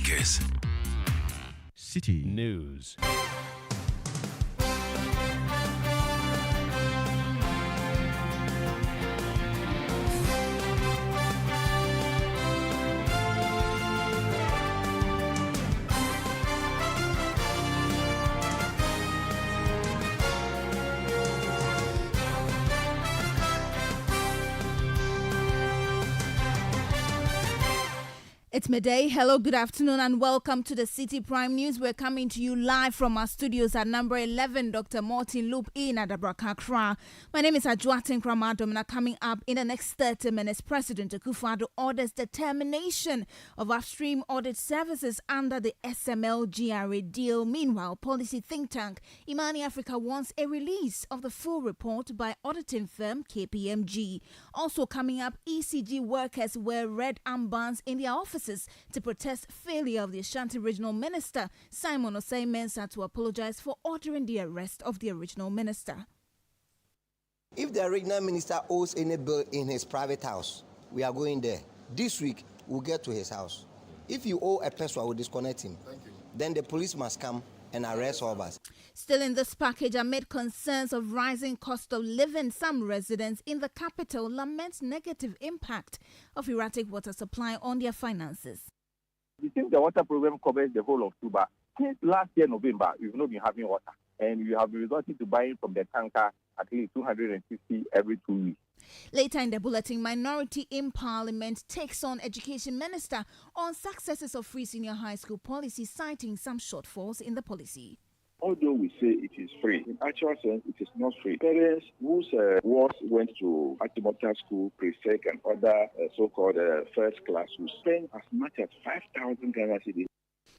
Newsmakers. Citi News. It's midday. Hello, good afternoon, and welcome to the Citi Prime News. We're coming to you live from our studios at number 11, Dr. Martin Loop in Adabraka. My name is Adjuatin Kramadom, and coming up in the next 30 minutes, President Akufo-Addo orders the termination of upstream audit services under the SML GRA deal. Meanwhile, policy think tank Imani Africa wants a release of the full report by auditing firm KPMG. Also coming up, ECG workers wear red armbands in their offices to protest failure of the Ashanti Regional Minister Simon Osei Mensah to apologize for ordering the arrest of the original minister. If the regional minister owes any bill in his private house, we are going there. This week, we'll get to his house. If you owe a person, I will disconnect him. Then the police must come and arrest all of us. Still in this package, amid concerns of rising cost of living, some residents in the capital lament negative impact of erratic water supply on their finances. We think the water program covers the whole of Tuba. Since last year, November, we've not been having water. And we have been resorting to buying from the tanker at least 250 every 2 weeks. Later in the bulletin, minority in parliament takes on education minister on successes of free senior high school policy, citing some shortfalls in the policy. Although we say it is free, in actual sense, it is not free. Parents whose wards went to Atimota School, Pre-Sec, and other so-called first class will spend as much as 5,000 Ghana cedis.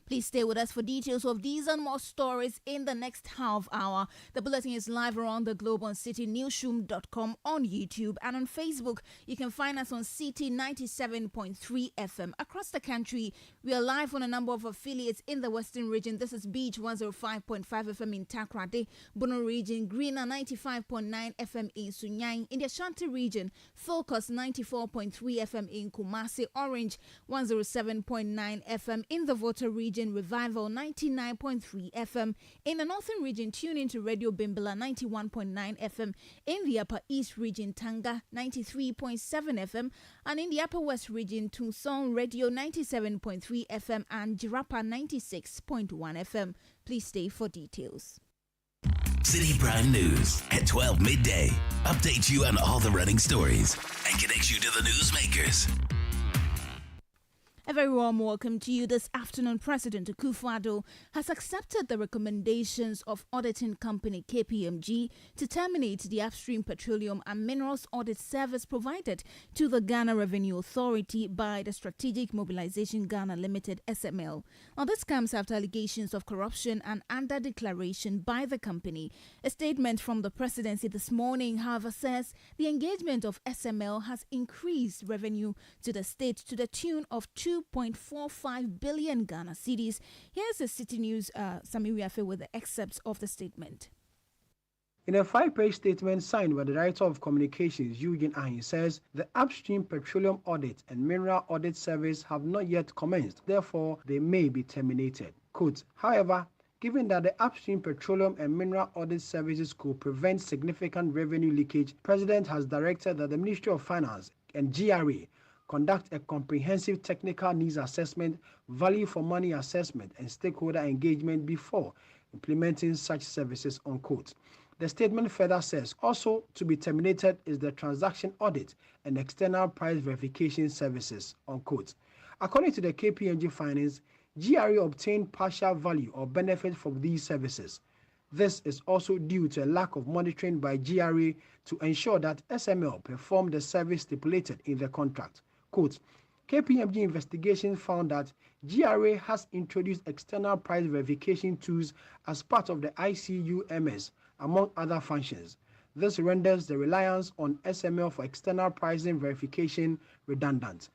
Please stay with us for details of these and more stories in the next half hour. The bulletin is live around the globe on citinewsroom.com, on YouTube, and on Facebook. You can find us on Citi 97.3 FM. Across the country, we are live on a number of affiliates in the Western region. This is Beach 105.5 FM in Takrade, Bono region, Greener 95.9 FM in Sunyang. In the Ashanti region, Focus 94.3 FM in Kumasi, Orange 107.9 FM in the Volta region, Revival 99.3 FM. In the Northern region, tune into Radio Bimbala 91.9 FM. In the Upper East region, Tanga 93.7 FM. And in the Upper West region, Tucson Radio 97.3 FM and Jirapa 96.1 FM. Please stay for details. Citi Prime News at 12 midday. Update you on all the running stories and connects you to the newsmakers. A very warm welcome to you this afternoon. President Akufo-Addo has accepted the recommendations of auditing company KPMG to terminate the upstream petroleum and minerals audit service provided to the Ghana Revenue Authority by the Strategic Mobilization Ghana Limited SML. Now, this comes after allegations of corruption and under-declaration by the company. A statement from the presidency this morning, however, says the engagement of SML has increased revenue to the state to the tune of 2.45 billion Ghana cedis. Here's the Citi News, Samiri Afe, with the excerpts of the statement. In a 5-page statement signed by the Director of Communications, Eugene Ahin, says the upstream petroleum audit and mineral audit service have not yet commenced, therefore they may be terminated. Quote, however, given that the upstream petroleum and mineral audit services could prevent significant revenue leakage, President has directed that the Ministry of Finance and GRA conduct a comprehensive technical needs assessment, value for money assessment, and stakeholder engagement before implementing such services, unquote. The statement further says also to be terminated is the transaction audit and external price verification services, unquote. According to the KPMG findings, GRA obtained partial value or benefit from these services. This is also due to a lack of monitoring by GRA to ensure that SML performed the service stipulated in the contract. Quote, KPMG investigation found that GRA has introduced external price verification tools as part of the ICUMS, among other functions. This renders the reliance on SML for external pricing verification redundant.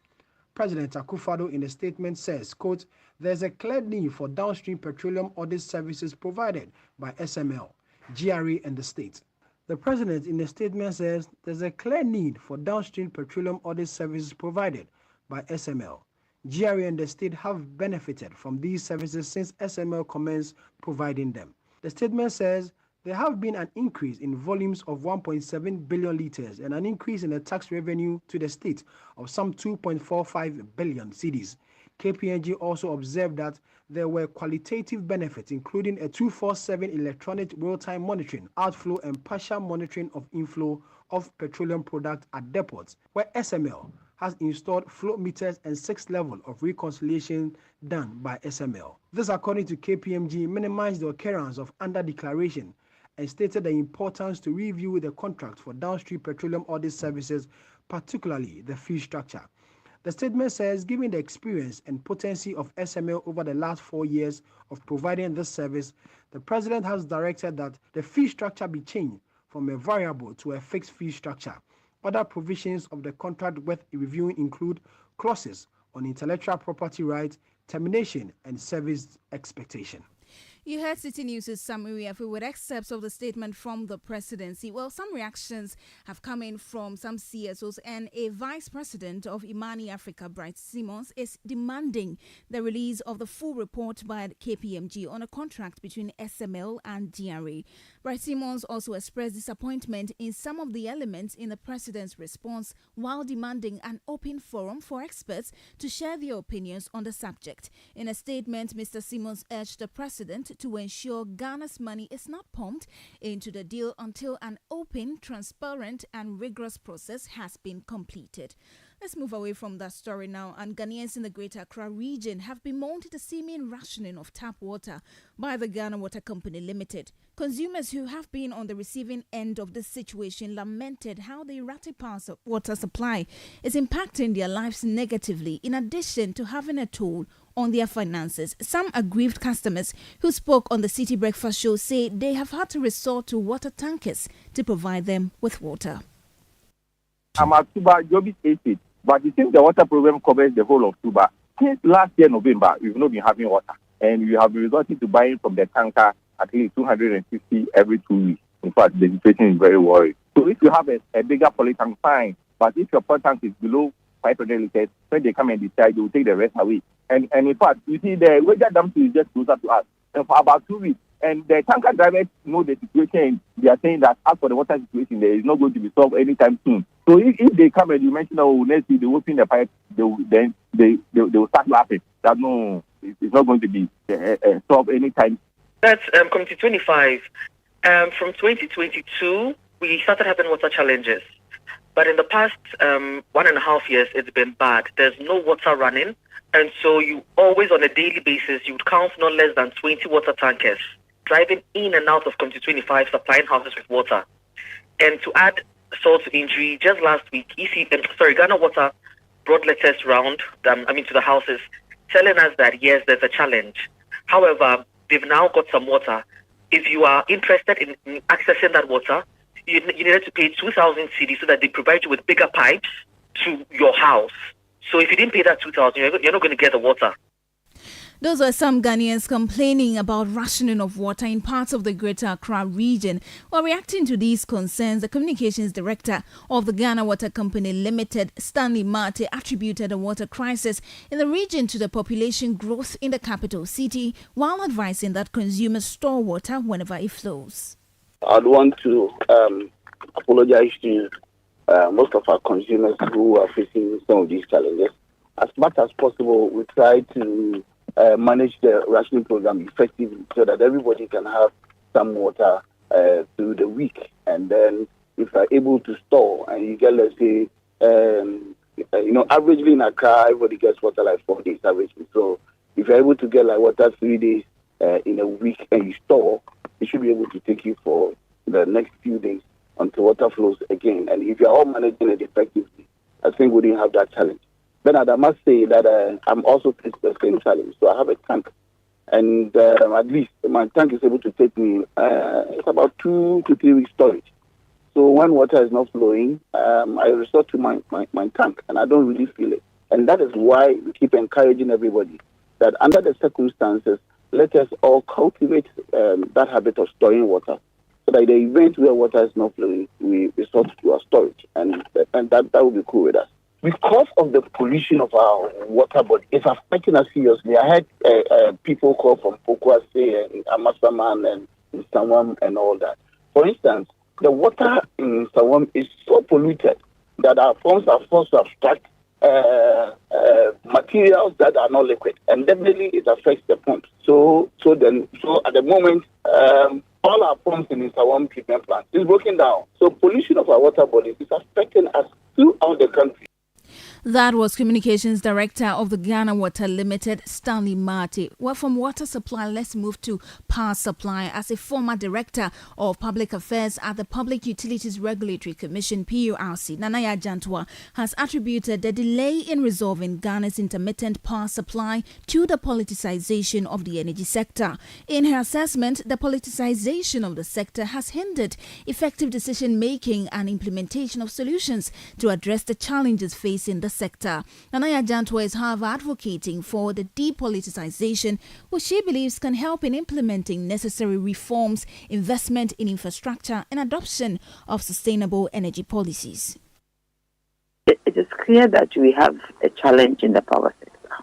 President Akufo-Addo in a statement says, quote, there's a clear need for downstream petroleum audit services provided by SML, GRA, and the state. The president in a statement says there's a clear need for downstream petroleum audit services provided by SML, GRA and the state have benefited from these services since SML commenced providing them. The statement says there have been an increase in volumes of 1.7 billion litres and an increase in the tax revenue to the state of some 2.45 billion cedis. KPMG also observed that there were qualitative benefits, including a 24/7 electronic real-time monitoring, outflow and partial monitoring of inflow of petroleum products at depots, where SML has installed flow meters and 6th level of reconciliation done by SML. This, according to KPMG, minimized the occurrence of under-declaration and stated the importance to review the contract for downstream petroleum audit services, particularly the fee structure. The statement says, given the experience and potency of SML over the last 4 years of providing this service, the President has directed that the fee structure be changed from a variable to a fixed fee structure. Other provisions of the contract worth reviewing include clauses on intellectual property rights, termination, and service expectation. You heard City News' summary with excerpts of the statement from the presidency. Well, some reactions have come in from some CSOs, and a vice president of Imani Africa, Bright Simmons, is demanding the release of the full report by KPMG on a contract between SML and DRA. Bright Simmons also expressed disappointment in some of the elements in the president's response, while demanding an open forum for experts to share their opinions on the subject. In a statement, Mr. Simmons urged the president to ensure Ghana's money is not pumped into the deal until an open, transparent and rigorous process has been completed. Let's move away from that story now. And Ghanaians in the Greater Accra region have bemoaned the seeming rationing of tap water by the Ghana Water Company Limited. Consumers who have been on the receiving end of this situation lamented how the erratic water supply is impacting their lives negatively, in addition to having a toll on their finances. Some aggrieved customers who spoke on the City Breakfast Show say they have had to resort to water tankers to provide them with water. I'm at Tuba, Jobi Estate, but it seems the water program covers the whole of Tuba. Since last year, November, we've not been having water, and we have been resorting to buying from the tanker at least 250 every 2 weeks. In fact, the situation is very worrying. So if you have a bigger polytank, fine, but if your polytank is below 500 liters, when they come and decide, they will take the rest away. And in fact, you see, the Wager Dam is just closer to us, and for about 2 weeks. And the tanker drivers know the situation. They are saying that as for the water situation, there is not going to be solved anytime soon. So if they come and you mention, oh, next week they will open the pipe, they will start laughing. That no, it's not going to be solved anytime. That's Committee 25. From 2022, we started having water challenges. But in the past 1.5 years, it's been bad. There's no water running. And so you always, on a daily basis, you would count not less than 20 water tankers driving in and out of Committee 25, supplying houses with water. And to add salt to injury, just last week, Ghana Water brought letters round, to the houses, telling us that, yes, there's a challenge. However, they've now got some water. If you are interested in accessing that water, you need to pay 2,000 cedis so that they provide you with bigger pipes to your house. So if you didn't pay that 2,000, you're not going to get the water. Those are some Ghanaians complaining about rationing of water in parts of the Greater Accra region. While reacting to these concerns, the communications director of the Ghana Water Company Limited, Stanley Mate, attributed the water crisis in the region to the population growth in the capital city, while advising that consumers store water whenever it flows. I'd want to apologize to most of our consumers who are facing some of these challenges. As much as possible, we try to manage the rationing program effectively so that everybody can have some water through the week. And then if you're able to store and you get, let's say, averagely in Accra, everybody gets water like 4 days averagely. So if you're able to get like water 3 days in a week and you store, it should be able to take you for the next few days until water flows again. And if you're all managing it effectively, I think we didn't have that challenge. Bernard, I must say that I'm also facing the same challenge. So I have a tank, and at least my tank is able to take me it's about 2 to 3 weeks storage. So when water is not flowing, I resort to my tank, and I don't really feel it. And that is why we keep encouraging everybody that under the circumstances, let us all cultivate that habit of storing water. So that in the event where water is not flowing, we resort to our storage, and that will be cool with us. because of the pollution of our water body, it's affecting us seriously. I had people call from Pokwase and Amasaman and Sawam and all that. For instance, the water in Sawam is so polluted that our pumps are forced to abstract materials that are not liquid, and definitely it affects the pumps. So at the moment, all our pumps in Sawam treatment plant is broken down. So pollution of our water bodies is affecting us throughout the country. That was Communications Director of the Ghana Water Limited, Stanley Marty. Well, from water supply, let's move to power supply. As a former Director of Public Affairs at the Public Utilities Regulatory Commission, PURC, Nanaya Jantwa has attributed the delay in resolving Ghana's intermittent power supply to the politicization of the energy sector. In her assessment, the politicization of the sector has hindered effective decision-making and implementation of solutions to address the challenges facing the sector. Nanaya Jantwa is, however, advocating for the depoliticization, which she believes can help in implementing necessary reforms, investment in infrastructure, and adoption of sustainable energy policies. It is clear that we have a challenge in the power sector.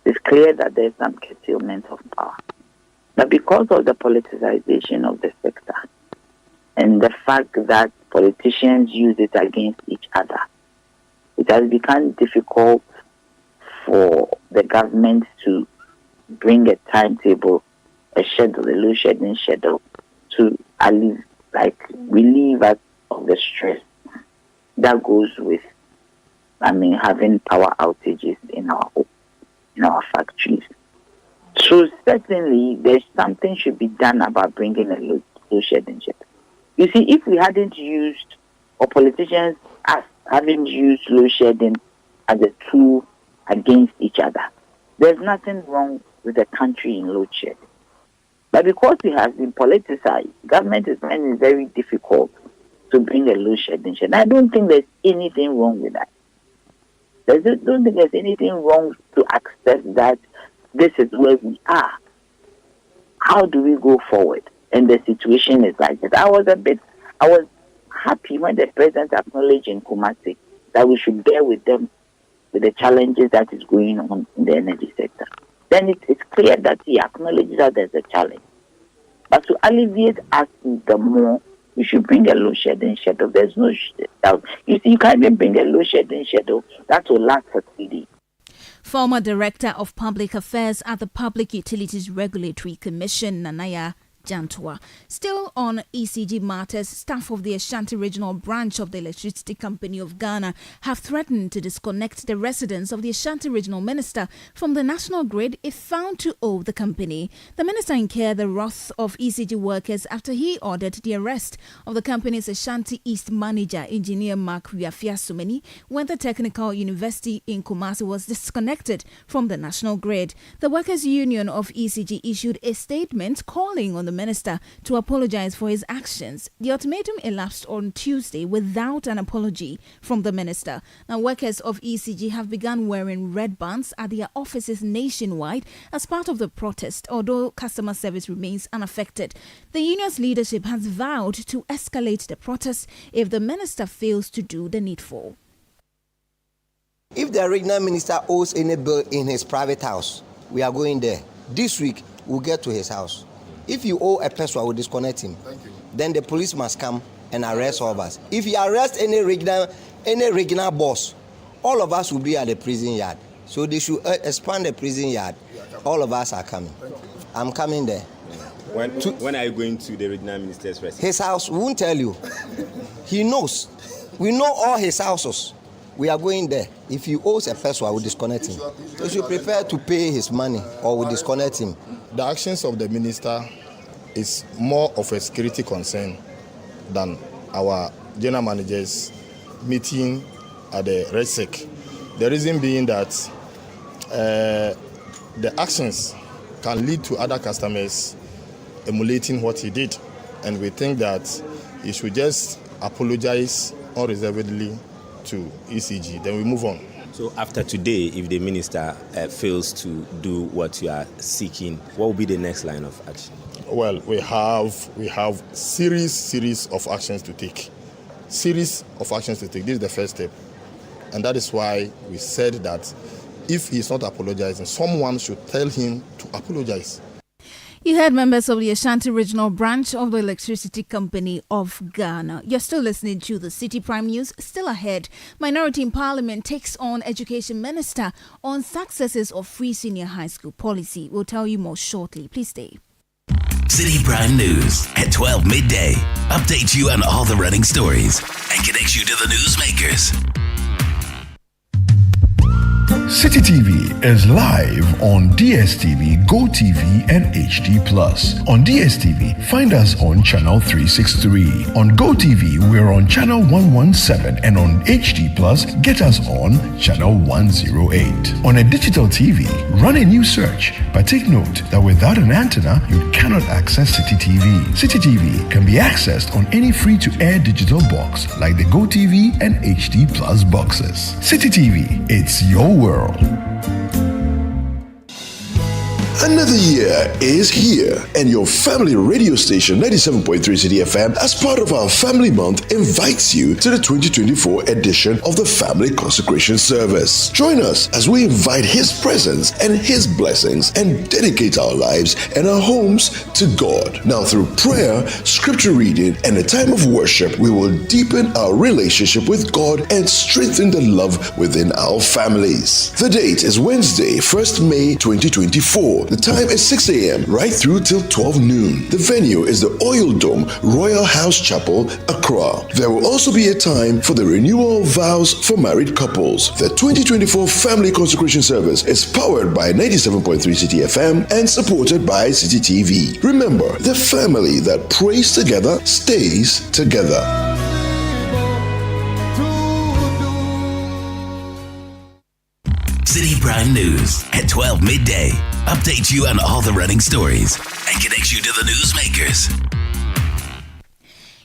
It's clear that there is some curtailment of power. But because of the politicization of the sector and the fact that politicians use it against each other, it has become difficult for the government to bring a timetable, a schedule, a load shedding schedule to relieve us of the stress that goes with, having power outages in our factories. So certainly, there's something should be done about bringing a load shedding schedule. You see, if we hadn't used, or politicians haven't used load shedding as a tool against each other, there's nothing wrong with the country in load shedding. But because it has been politicized, government is finding it very difficult to bring a load shedding schedule. I don't think there's anything wrong with that. I don't think there's anything wrong to accept that this is where we are. How do we go forward? And the situation is like this. I was happy when the president acknowledged in Kumasi that we should bear with them with the challenges that is going on in the energy sector. Then it's clear that he acknowledges that there's a challenge. But to alleviate us the more, we should bring a load shedding schedule. There's no doubt. You see, you can't even bring a load shedding schedule that will last for 3 days. Former Director of Public Affairs at the Public Utilities Regulatory Commission, Nanaya Jantwa. Still on ECG matters, staff of the Ashanti Regional Branch of the Electricity Company of Ghana have threatened to disconnect the residents of the Ashanti Regional Minister from the national grid if found to owe the company. The minister incurred the wrath of ECG workers after he ordered the arrest of the company's Ashanti East manager, Engineer Mark Wiafia-Sumeni, when the Technical University in Kumasi was disconnected from the national grid. The Workers' Union of ECG issued a statement calling on the minister to apologize for his actions. The ultimatum elapsed on Tuesday without an apology from the minister. Now, workers of ECG have begun wearing red bands at their offices nationwide as part of the protest, although customer service remains unaffected. The union's leadership has vowed to escalate the protest if the minister fails to do the needful. If the regional minister owes any bill in his private house, we are going there. This week, we'll get to his house. If you owe a person, I will disconnect him. Then the police must come and arrest all of us. If you arrest any regional boss, all of us will be at the prison yard. So they should expand the prison yard. All of us are coming. I'm coming there. When are you going to the regional minister's residence? His house, we won't tell you. He knows. We know all his houses. We are going there. If he owes a person, I will disconnect him. So should prepare to pay his money or we disconnect him. The actions of the minister is more of a security concern than our general managers meeting at the RESEC. The reason being that the actions can lead to other customers emulating what he did. And we think that he should just apologize unreservedly to ECG, then we move on. So after today, if the minister fails to do what you are seeking, what will be the next line of action? Well, we have series of actions to take. This is the first step. And that is why we said that if he's not apologizing, someone should tell him to apologize. You heard members of the Ashanti Regional Branch of the Electricity Company of Ghana. You're still listening to the Citi Prime News. Still ahead, Minority in Parliament takes on Education Minister on successes of free senior high school policy. We'll tell you more shortly. Please stay. Citi Prime News at 12 midday. Update you on all the running stories and connects you to the newsmakers. Citi TV is live on DSTV, GoTV, and HD+. On DSTV, find us on channel 363. On GoTV, we're on channel 117, and on HD+, get us on channel 108. On a digital TV, run a new search, but take note that without an antenna, you cannot access Citi TV. Citi TV can be accessed on any free-to-air digital box like the GoTV and HD+ boxes. Citi TV, it's your world. Another year is here, and your family radio station 97.3 Citi FM, as part of our Family Month, invites you to the 2024 edition of the Family Consecration Service. Join us as we invite His presence and His blessings and dedicate our lives and our homes to God. Now, through prayer, scripture reading, and a time of worship, we will deepen our relationship with God and strengthen the love within our families. The date is Wednesday, 1st May 2024. The time is 6 a.m. right through till 12 noon. The venue is the Oil Dome Royal House Chapel, Accra. There will also be a time for the renewal of vows for married couples. The 2024 Family Consecration Service is powered by 97.3 Citi FM and supported by Citi TV. Remember, the family that prays together stays together. Citi Prime News at 12 midday. Update you on all the running stories and connects you to the newsmakers.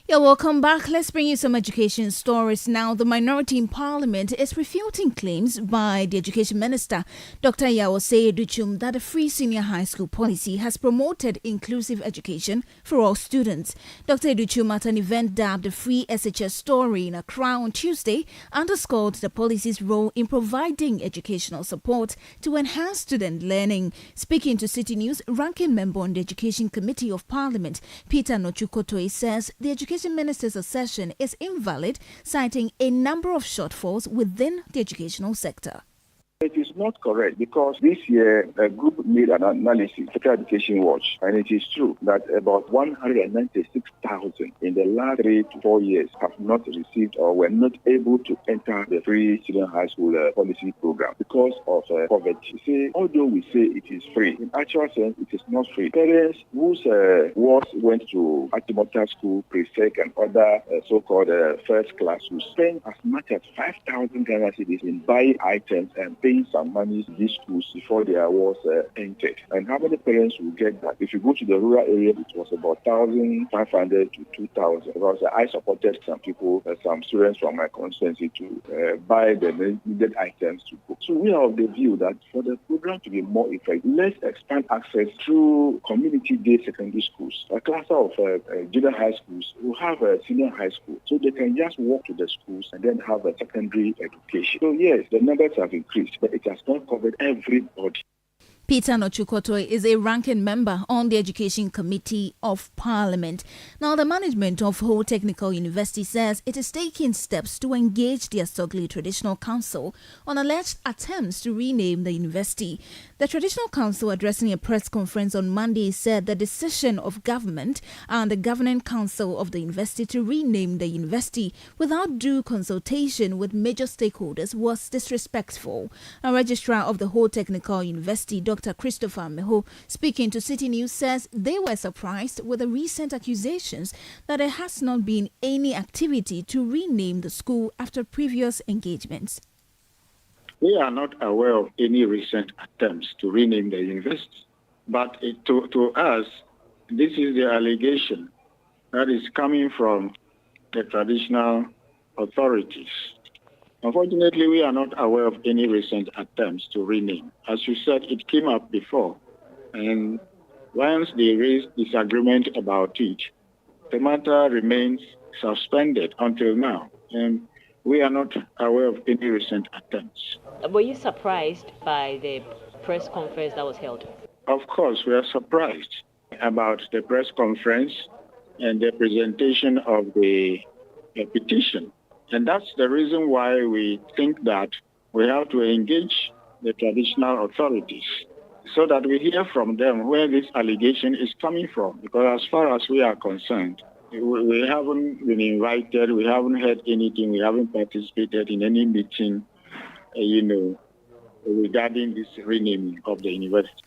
Yeah, welcome back. Let's bring you some education stories now. The Minority in Parliament is refuting claims by the Education Minister, Dr. Yawosei Educhum, that the free senior high school policy has promoted inclusive education for all students. Dr. Educhum, at an event dubbed the Free SHS Story in Accra on Tuesday, underscored the policy's role in providing educational support to enhance student learning. Speaking to Citi News, ranking member on the Education Committee of Parliament, Peter Nochukotoi, says the Education Minister's assertion is invalid, citing a number of shortfalls within the educational sector. It is not correct because this year a group made an analysis, Federal Education Watch, and it is true that about 196,000 in the last 3 to 4 years have not received or were not able to enter the free senior high school policy program because of poverty. See, although we say it is free, in actual sense it is not free. Parents whose wards went to Atimota School, Pre-Sec, and other so-called first class who spend as much as 5,000 Ghana cedis in buying items and paying some money to these schools before their awards entered. And how many parents will get that? If you go to the rural area, it was about 1,500 to 2,000. Because I supported some people, some students from my constituency to buy the needed items to go. So we are of the view that for the program to be more effective, let's expand access through community-based secondary schools. A cluster of junior high schools who have a senior high school, so they can just walk to the schools and then have a secondary education. So yes, the numbers have increased, but it has not covered everybody. Peter Nochukotoi is a ranking member on the Education Committee of Parliament. Now, the management of Ho Technical University says it is taking steps to engage the Asogli Traditional Council on alleged attempts to rename the university. The Traditional Council, addressing a press conference on Monday, said the decision of government and the governing council of the university to rename the university without due consultation with major stakeholders was disrespectful. A registrar of the Ho Technical University, Dr. Christopher Meho, speaking to Citi News, says they were surprised with the recent accusations that there has not been any activity to rename the school after previous engagements. We are not aware of any recent attempts to rename the university, but to us, this is the allegation that is coming from the traditional authorities. Unfortunately, we are not aware of any recent attempts to rename. As you said, it came up before, and once they raised disagreement about it, the matter remains suspended until now. And we are not aware of any recent attempts. Were you surprised by the press conference that was held? Of course, we are surprised about the press conference and the presentation of the petition. And that's the reason why we think that we have to engage the traditional authorities so that we hear from them where this allegation is coming from. Because as far as we are concerned, we haven't been invited, we haven't heard anything, we haven't participated in any meeting, regarding this renaming of the university.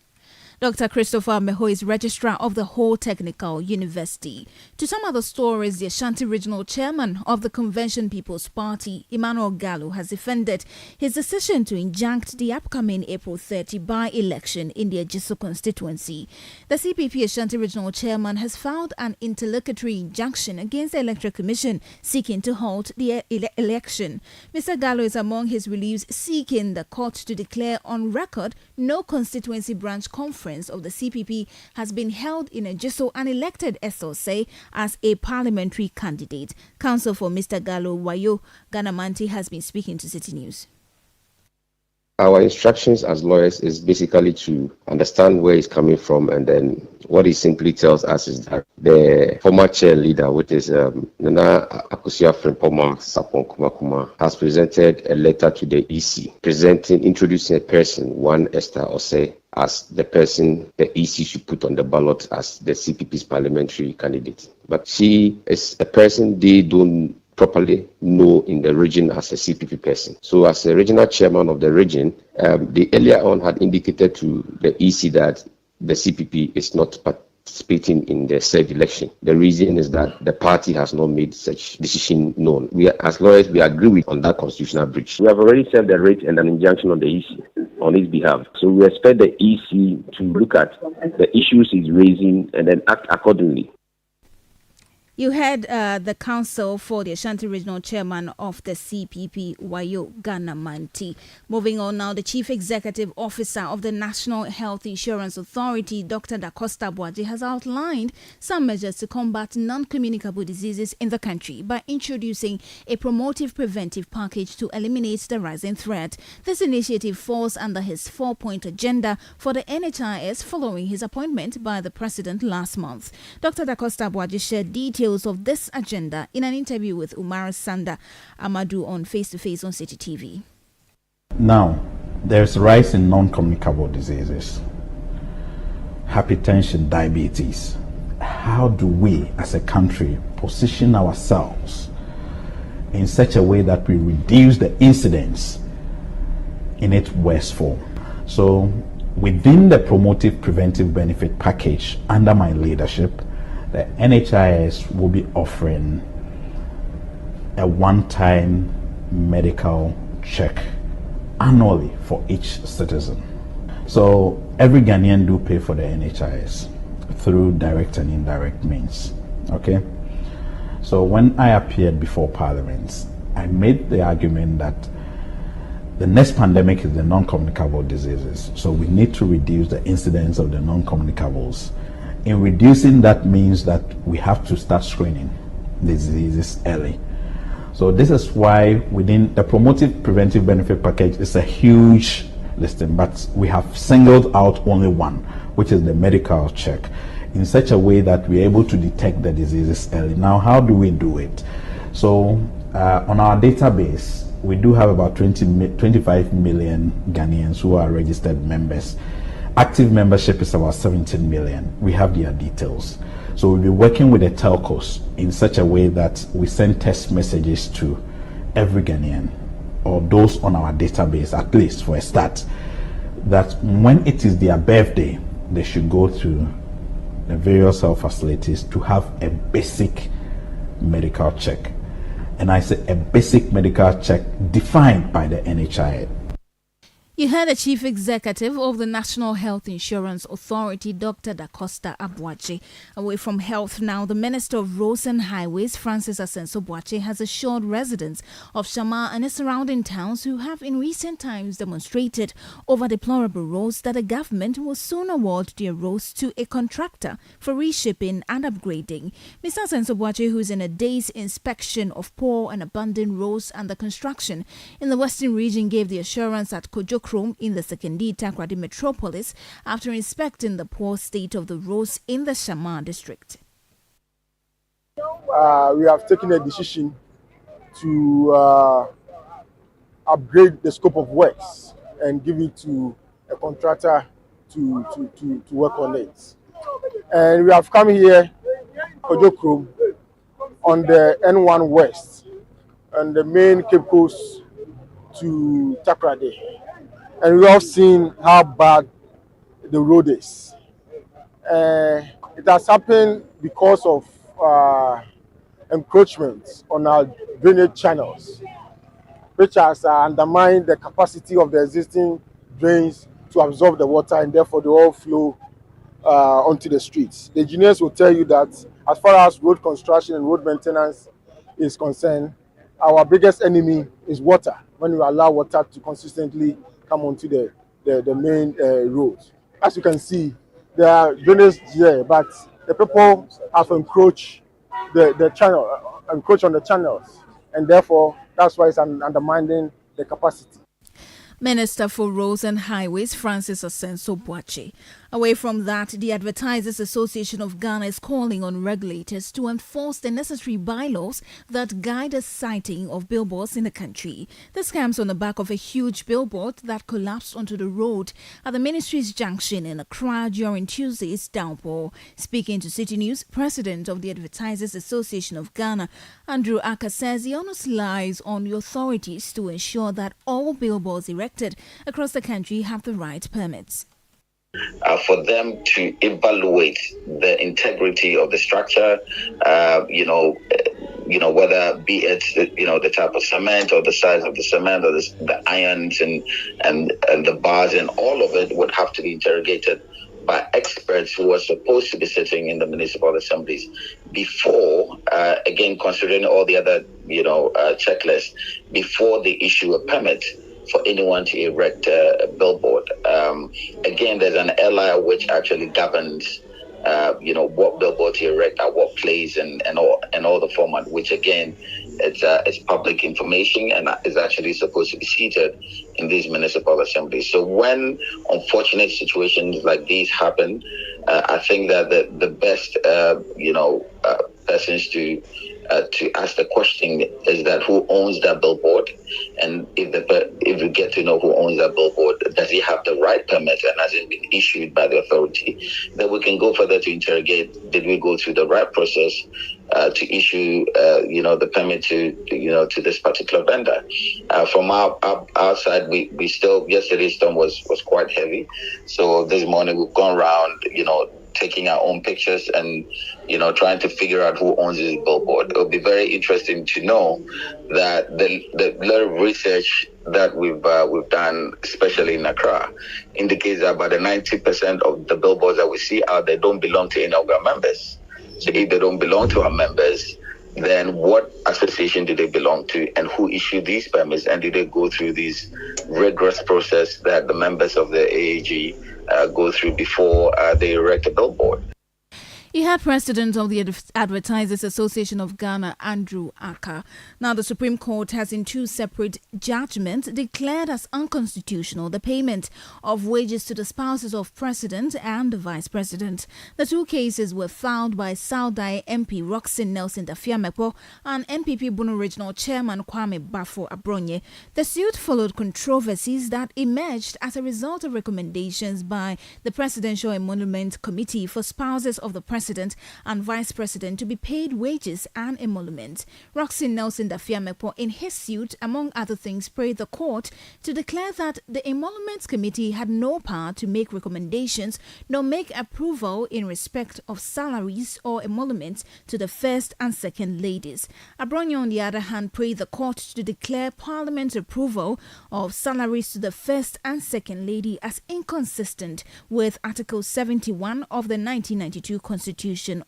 Dr. Christopher Meho is Registrar of the Whole Technical University. To some other stories, the Ashanti Regional Chairman of the Convention People's Party, Emmanuel Gallo, has defended his decision to injunct the upcoming April 30 by-election in the Ajiso constituency. The CPP Ashanti Regional Chairman has filed an interlocutory injunction against the Electoral Commission seeking to halt the election. Mr. Gallo is among his reliefs seeking the court to declare on record no constituency branch conference of the CPP has been held in Ajiso and elected SLC as a parliamentary candidate. Counsel for Mr. Gallo, Wayo Ganamanti, has been speaking to City News. Our instructions as lawyers is basically to understand where he's coming from, and then what he simply tells us is that the former chair leader, which is Nana Akosua Frimpoma Sapon Kumakuma, has presented a letter to the EC introducing a person, one Esther Osei, as the person the EC should put on the ballot as the CPP's parliamentary candidate. But she is a person they don't properly know in the region as a CPP person. So as a regional chairman of the region, they earlier on had indicated to the EC that the CPP is not participating in the said election. The reason is that the party has not made such decision known. We, as lawyers, we agree with on that constitutional breach. We have already served the writ and an injunction on the EC on his behalf. So we expect the EC to look at the issues he's raising and then act accordingly. You heard the counsel for the Ashanti Regional Chairman of the CPP, Wayo Ganamanti. Moving on now, the Chief Executive Officer of the National Health Insurance Authority, Dr. Da Costa Boaji, has outlined some measures to combat non-communicable diseases in the country by introducing a promotive preventive package to eliminate the rising threat. This initiative falls under his 4-point agenda for the NHIS following his appointment by the President last month. Dr. Da Costa Boaji shared details of this agenda in an interview with Umar Sanda Amadou on Face to Face on Citi TV. Now, there's a rise in non-communicable diseases, hypertension, diabetes. How do we as a country position ourselves in such a way that we reduce the incidence in its worst form? So within the promotive preventive benefit package under my leadership, the NHIS will be offering a one-time medical check annually for each citizen. So every Ghanaian do pay for the NHIS through direct and indirect means. Okay? So when I appeared before Parliament, I made the argument that the next pandemic is the non-communicable diseases. So we need to reduce the incidence of the non-communicables. In reducing that means that we have to start screening diseases early. So this is why within the promotive preventive benefit package is a huge listing, but we have singled out only one, which is the medical check, in such a way that we're able to detect the diseases early. Now, how do we do it? So on our database, we do have about 25 million Ghanaians who are registered members. Active membership is about 17 million. We have their details. So we'll be working with the telcos in such a way that we send text messages to every Ghanaian, or those on our database, at least for a start, that when it is their birthday, they should go to the various health facilities to have a basic medical check. And I say a basic medical check defined by the NHIS. You heard the Chief Executive of the National Health Insurance Authority, Dr. Da Costa Abuachi. Away from health now, the Minister of Roads and Highways, Francis Asenso Boakye, has assured residents of Shama and its surrounding towns who have in recent times demonstrated over deplorable roads that the government will soon award their roads to a contractor for reshaping and upgrading. Mr. Asenso Boakye, who is in a day's inspection of poor and abandoned roads under construction in the Western region, gave the assurance at Kojo in the Sekondi Takoradi metropolis after inspecting the poor state of the roads in the Shama district. We have taken a decision to upgrade the scope of works and give it to a contractor to work on it. And we have come here, Kojokrom, on the N1 West and the main Cape Coast to Takoradi. And we have seen how bad the road is. It has happened because of encroachments on our drainage channels, which has undermined the capacity of the existing drains to absorb the water, and therefore they all flow onto the streets. The engineers will tell you that as far as road construction and road maintenance is concerned, our biggest enemy is water, when we allow water to consistently come onto the main roads. As you can see, there are drainage here, but the people have encroached the channel, encroached on the channels, and therefore that's why it's undermining the capacity. Minister for Roads and Highways, Francis Asenso Boakye. Away from that, the Advertisers Association of Ghana is calling on regulators to enforce the necessary bylaws that guide the siting of billboards in the country. This comes on the back of a huge billboard that collapsed onto the road at the Ministry's Junction in Accra during Tuesday's downpour. Speaking to City News, President of the Advertisers Association of Ghana, Andrew Aka, says the onus lies on the authorities to ensure that all billboards erected across the country have the right permits. For them to evaluate the integrity of the structure, whether be it the type of cement or the size of the cement or the irons and the bars, and all of it would have to be interrogated by experts who are supposed to be sitting in the municipal assemblies before, again, considering all the other checklists, before they issue a permit for anyone to erect a billboard. Again, there's an LI which actually governs, what billboard to erect at what place and all the format, which again, it's public information and is actually supposed to be seated in these municipal assemblies. So when unfortunate situations like these happen, I think that the best, persons to ask the question is that who owns that billboard, and if we get to know who owns that billboard, does he have the right permit and has it been issued by the authority? Then we can go further to interrogate, did we go through the right process to issue the permit to this particular vendor. From our side, we still, yesterday's storm was quite heavy, so this morning we've gone around taking our own pictures and trying to figure out who owns this billboard. It'll be very interesting to know that the little research that we've done, especially in Accra, indicates that about 90% of the billboards that we see out there don't belong to any of our members. So if they don't belong to our members, then what association do they belong to, and who issued these permits, and do they go through this rigorous process that the members of the AAG go through before they erect a billboard? You had President of the Advertisers Association of Ghana, Andrew Aka. Now, the Supreme Court has in two separate judgments declared as unconstitutional the payment of wages to the spouses of President and the Vice President. The two cases were filed by Saudai MP Roxin Nelson Dafiamepo and MPP Bono Regional Chairman Kwame Bafo Abronye. The suit followed controversies that emerged as a result of recommendations by the Presidential Emolument Committee for Spouses of the President president and vice president to be paid wages and emolument. Roxy Nelson Dafiamepo, in his suit, among other things, prayed the court to declare that the Emoluments Committee had no power to make recommendations nor make approval in respect of salaries or emoluments to the first and second ladies. Abronyo, on the other hand, prayed the court to declare Parliament's approval of salaries to the first and second lady as inconsistent with Article 71 of the 1992 Constitution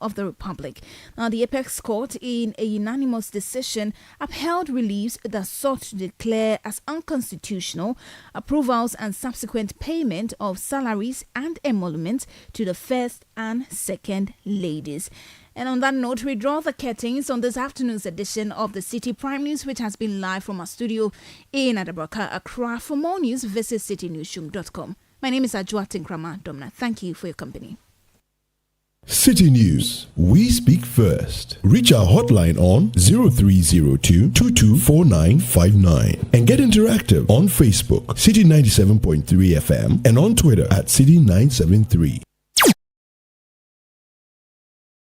of the Republic. Now, the Apex Court, in a unanimous decision, upheld reliefs that sought to declare as unconstitutional approvals and subsequent payment of salaries and emoluments to the first and second ladies. And on that note, we draw the curtains on this afternoon's edition of the Citi Prime News, which has been live from our studio in Adabraka, Accra. For more news, visit citinewsroom.com. My name is Ajwa Tinkrama Domna. Thank you for your company. Citi News. We speak first. Reach our hotline on 0302 224959 and get interactive on Facebook, Citi 97.3 FM, and on Twitter at Citi 973.